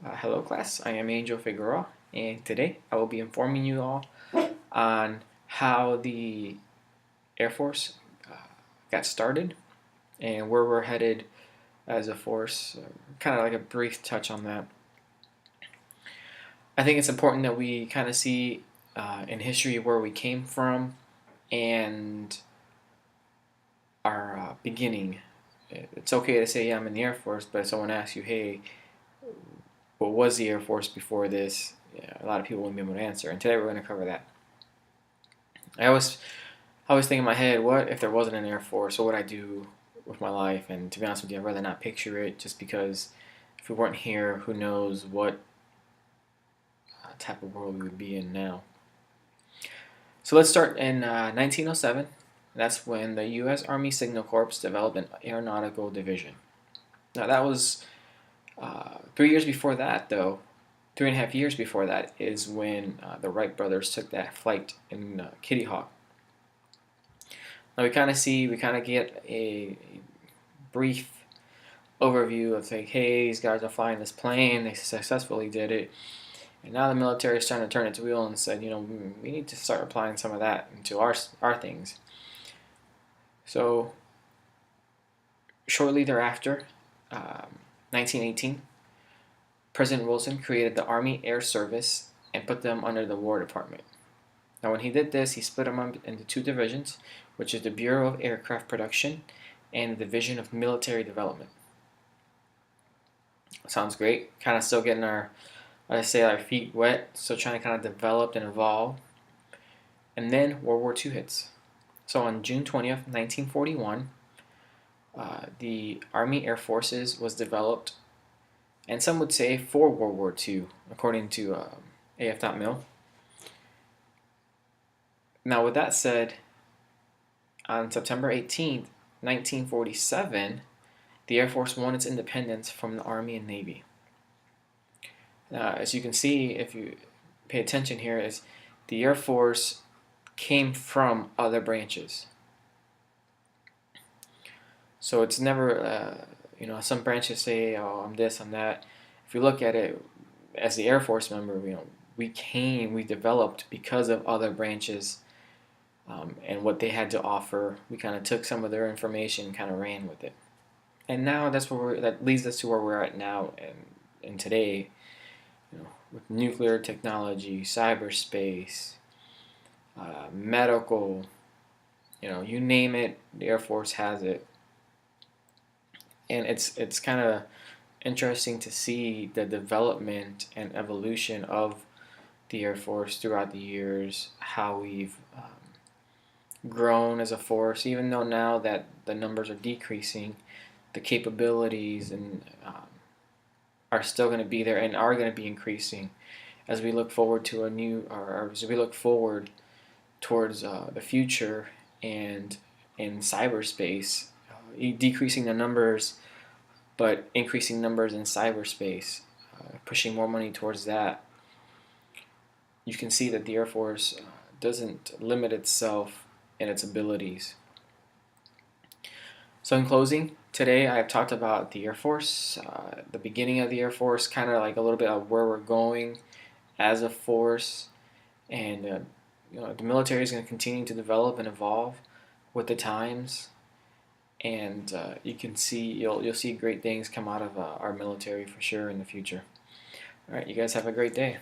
Hello class, I am Angel Figueroa, and today I will be informing you all on how the Air Force uh, got started and where we're headed as a force, kind of like a brief touch on that. I think it's important that we kind of see in history where we came from and our beginning. It's okay to say, yeah, I'm in the Air Force, but if someone asks you, hey, what was the Air Force before this? Yeah, a lot of people won't be able to answer, and today we're going to cover that. I always think in my head, what if there wasn't an Air Force? What would I do with my life? And to be honest with you, I'd rather not picture it, just because if we weren't here, who knows what type of world we would be in now. So let's start in 1907. That's when the U.S. Army Signal Corps developed an aeronautical division. Now that was 3 years before that, though. 3.5 years before that is when the Wright brothers took that flight in Kitty Hawk. Now we kind of get a brief overview of like, hey, these guys are flying this plane, they successfully did it, and now the military is trying to turn its wheel and said, we need to start applying some of that into our things. So shortly thereafter, 1918, President Wilson created the Army Air Service and put them under the War Department. Now, when he did this, he split them up into two divisions, which is the Bureau of Aircraft Production and the Division of Military Development. Sounds great. Kind of still getting our feet wet, still trying to kind of develop and evolve. And then World War II hits. So on June 20th, 1941, the Army Air Forces was developed, and some would say for World War II, according to AF.mil. Now, with that said, on September 18th, 1947, the Air Force won its independence from the Army and Navy. Now, as you can see, if you pay attention here, is the Air Force came from other branches. So it's never, some branches say, oh, I'm this, I'm that. If you look at it as the Air Force member, we developed because of other branches and what they had to offer. We kind of took some of their information and kind of ran with it. And now that leads us to where we're at now and today, with nuclear technology, cyberspace, medical, you name it, the Air Force has it. And it's kind of interesting to see the development and evolution of the Air Force throughout the years, how we've grown as a force, even though now that the numbers are decreasing, the capabilities and are still going to be there and are going to be increasing as we look forward to as we look forward towards the future and in cyberspace, decreasing the numbers but increasing numbers in cyberspace, pushing more money towards that. You can see that the Air Force doesn't limit itself in its abilities. So in closing, today I have talked about the Air Force, the beginning of the Air Force, kind of like a little bit of where we're going as a force, and the military is going to continue to develop and evolve with the times, and you'll see great things come out of our military for sure in the future. All right, you guys have a great day.